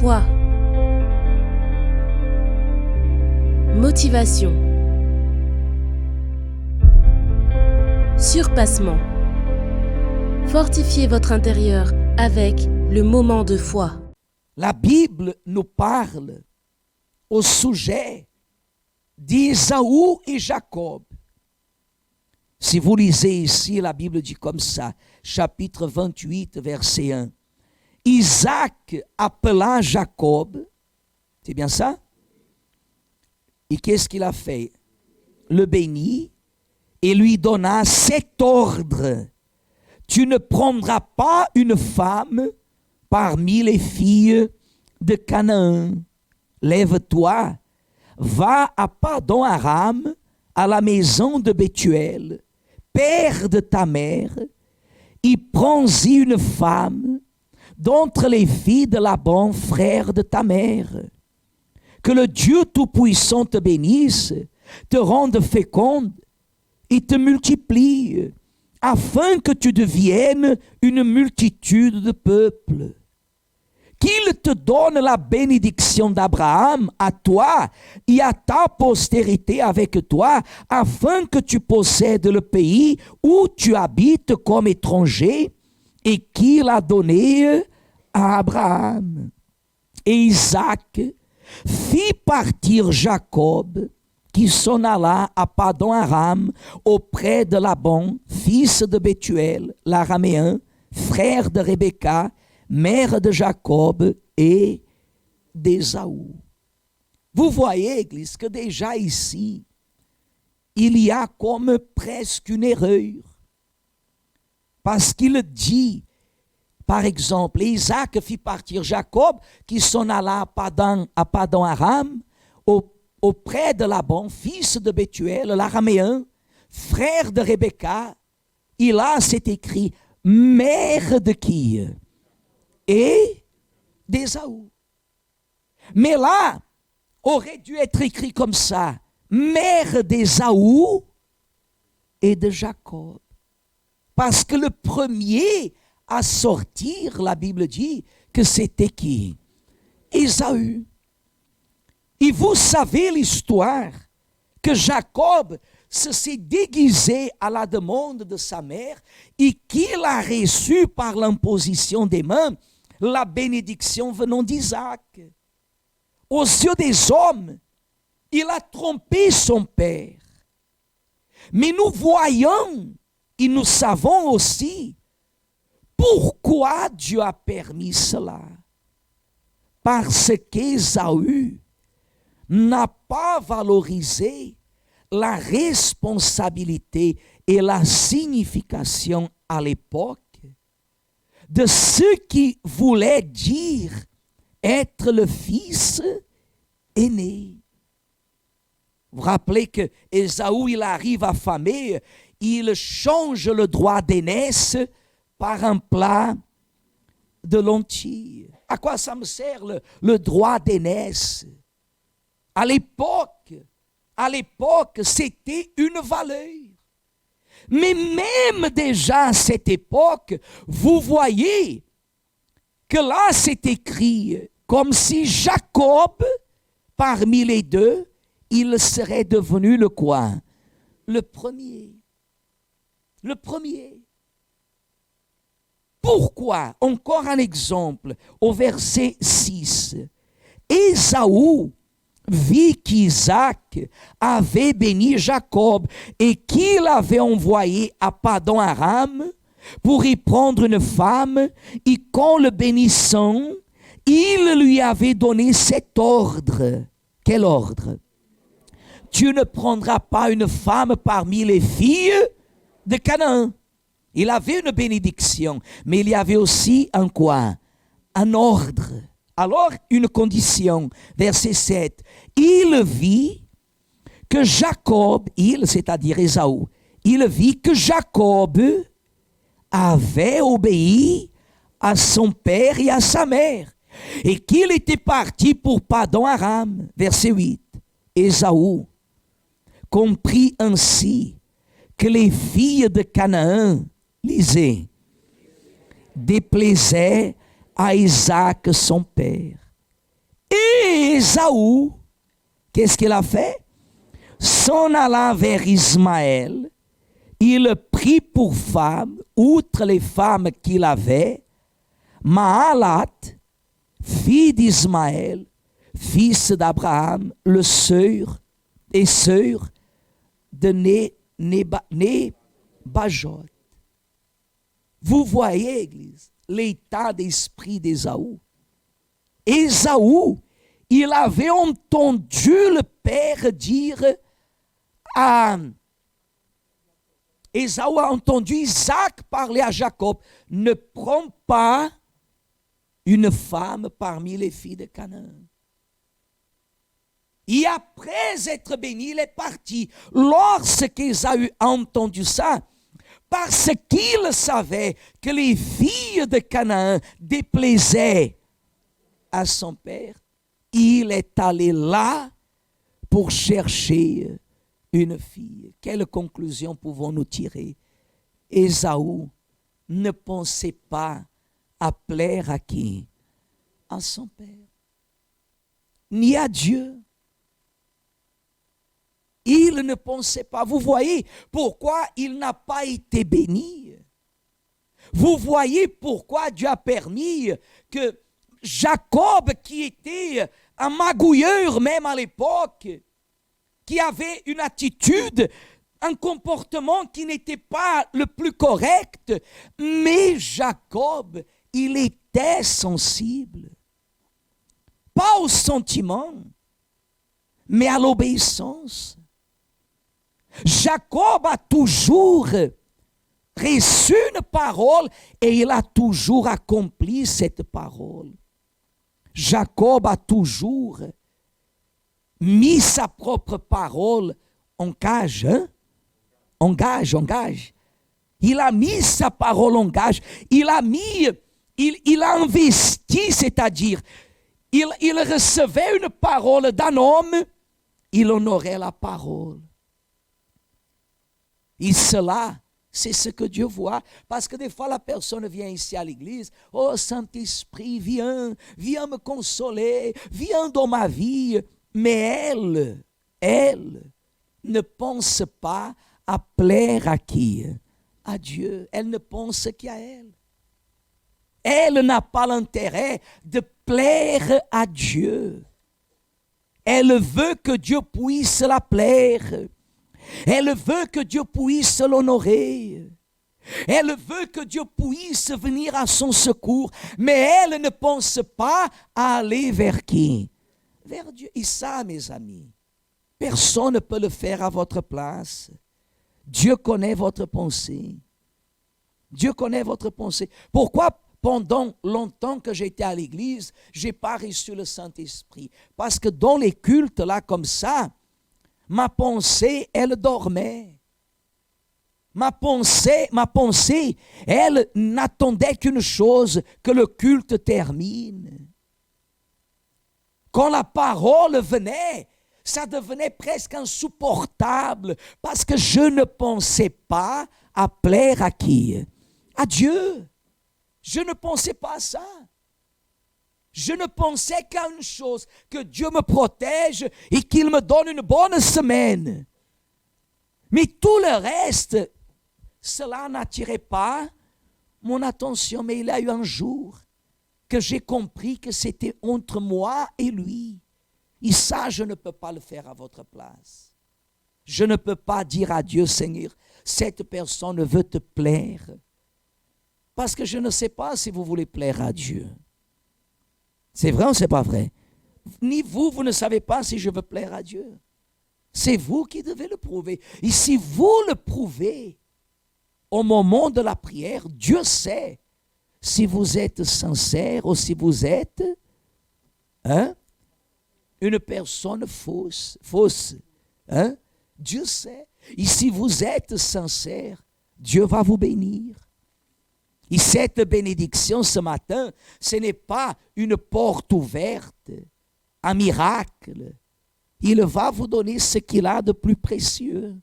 Foi. Motivation. Surpassement. Fortifiez votre intérieur avec le moment de foi. La Bible nous parle au sujet d'Ésaü et Jacob. Si vous lisez ici, la Bible dit comme ça, chapitre 28, verset 1. Isaac appela Jacob, c'est bien ça? Et qu'est-ce qu'il a fait? Le bénit et lui donna cet ordre. Tu ne prendras pas une femme parmi les filles de Canaan. Lève-toi, va à Padan-Aram, à la maison de Bethuel, père de ta mère, et prends-y une femme d'entre les filles de Laban, frère de ta mère. Que le Dieu Tout-Puissant te bénisse, te rende féconde et te multiplie, afin que tu deviennes une multitude de peuples. Qu'il te donne la bénédiction d'Abraham à toi et à ta postérité avec toi, afin que tu possèdes le pays où tu habites comme étranger et qu'il a donné à Abraham. Et Isaac fit partir Jacob, qui s'en alla à Padan-Aram auprès de Laban, fils de Bethuel, l'araméen, frère de Rebecca, mère de Jacob et d'Ésaü. Vous voyez, Église, que déjà ici, il y a comme presque une erreur. Parce qu'il dit, par exemple, Isaac fit partir Jacob, qui s'en alla à Padan-Aram, auprès de Laban, fils de Bethuel, l'araméen, frère de Rebecca. Et là, c'est écrit, mère de qui? Et d'Ésaü. Mais là, aurait dû être écrit comme ça, mère d'Ésaü et de Jacob. Parce que le premier à sortir, la Bible dit que c'était qui? Ésaü. Et vous savez l'histoire que Jacob s'est déguisé à la demande de sa mère et qu'il a reçu par l'imposition des mains la bénédiction venant d'Isaac. Aux yeux des hommes, il a trompé son père. Mais nous voyons et nous savons aussi pourquoi Dieu a permis cela. Parce qu'Ésaü n'a pas valorisé la responsabilité et la signification à l'époque de ce qui voulait dire être le fils aîné. Vous vous rappelez que Ésaü, il arrive affamé, il change le droit d'aînesse par un plat de lentilles. À quoi ça me sert le droit d'aînesse? À l'époque, c'était une valeur. Mais même déjà à cette époque, vous voyez que là c'est écrit comme si Jacob, parmi les deux, il serait devenu le quoi? Le premier. Le premier. Pourquoi? Encore un exemple, au verset 6. Ésaü vit qu'Isaac avait béni Jacob et qu'il avait envoyé à Padan-Aram pour y prendre une femme, et qu'en le bénissant, il lui avait donné cet ordre. Quel ordre? Tu ne prendras pas une femme parmi les filles de Canaan. Il avait une bénédiction, mais il y avait aussi un quoi? Un ordre. Alors, une condition, verset 7. Il vit que Jacob, c'est-à-dire Ésaü, il vit que Jacob avait obéi à son père et à sa mère, et qu'il était parti pour Padan-Aram, verset 8. Ésaü comprit ainsi que les filles de Canaan, lisez, déplaisaient à Isaac son père. Et Ésaü, qu'est-ce qu'il a fait? S'en alla vers Ismaël, il prit pour femme, outre les femmes qu'il avait, Mahalat, fille d'Ismaël, fils d'Abraham, le sœur de Nebajot. Vous voyez, Église, l'état d'esprit d'Ésaü. Ésaü, il avait entendu le père dire à... Ésaü a entendu Isaac parler à Jacob, ne prends pas une femme parmi les filles de Canaan. Et après être béni, il est parti. Lorsqu'Ésaü a entendu ça, parce qu'il savait que les filles de Canaan déplaisaient à son père, il est allé là pour chercher une fille. Quelle conclusion pouvons-nous tirer? Ésaü ne pensait pas à plaire à qui? À son père, ni à Dieu. Il ne pensait pas. Vous voyez pourquoi il n'a pas été béni. Vous voyez pourquoi Dieu a permis que Jacob, qui était un magouilleur même à l'époque, qui avait une attitude, un comportement qui n'était pas le plus correct, mais Jacob, il était sensible. Pas au sentiment, mais à l'obéissance. Jacob a toujours reçu une parole et il a toujours accompli cette parole. Jacob a toujours mis sa propre parole en gage. Hein? En gage. Il a mis sa parole en gage. Il a investi, c'est-à-dire, il recevait une parole d'un homme, il honorait la parole. Et cela, c'est ce que Dieu voit. Parce que des fois, la personne vient ici à l'église. Oh, Saint-Esprit, viens me consoler. Viens dans ma vie. Mais elle ne pense pas à plaire à qui? À Dieu. Elle ne pense qu'à elle. Elle n'a pas l'intérêt de plaire à Dieu. Elle veut que Dieu puisse la plaire. Elle veut que Dieu puisse l'honorer. Elle veut que Dieu puisse venir à son secours. Mais elle ne pense pas à aller vers qui? Vers Dieu. Et ça, mes amis, personne ne peut le faire à votre place. Dieu connaît votre pensée. Dieu connaît votre pensée. Pourquoi pendant longtemps que j'étais à l'église, je n'ai pas reçu le Saint-Esprit? Parce que dans les cultes là comme ça, ma pensée, elle dormait. Ma pensée, elle n'attendait qu'une chose, que le culte termine. Quand la parole venait, ça devenait presque insupportable parce que je ne pensais pas à plaire à qui? À Dieu. Je ne pensais pas à ça. Je ne pensais qu'à une chose, que Dieu me protège et qu'il me donne une bonne semaine. Mais tout le reste, cela n'attirait pas mon attention. Mais il y a eu un jour que j'ai compris que c'était entre moi et lui. Et ça, je ne peux pas le faire à votre place. Je ne peux pas dire à Dieu, Seigneur, cette personne veut te plaire. Parce que je ne sais pas si vous voulez plaire à Dieu. C'est vrai ou c'est pas vrai? Ni vous ne savez pas si je veux plaire à Dieu. C'est vous qui devez le prouver. Et si vous le prouvez au moment de la prière, Dieu sait si vous êtes sincère ou si vous êtes une personne fausse. Dieu sait. Et si vous êtes sincère, Dieu va vous bénir. Et cette bénédiction ce matin, ce n'est pas une porte ouverte, un miracle. Il va vous donner ce qu'il a de plus précieux.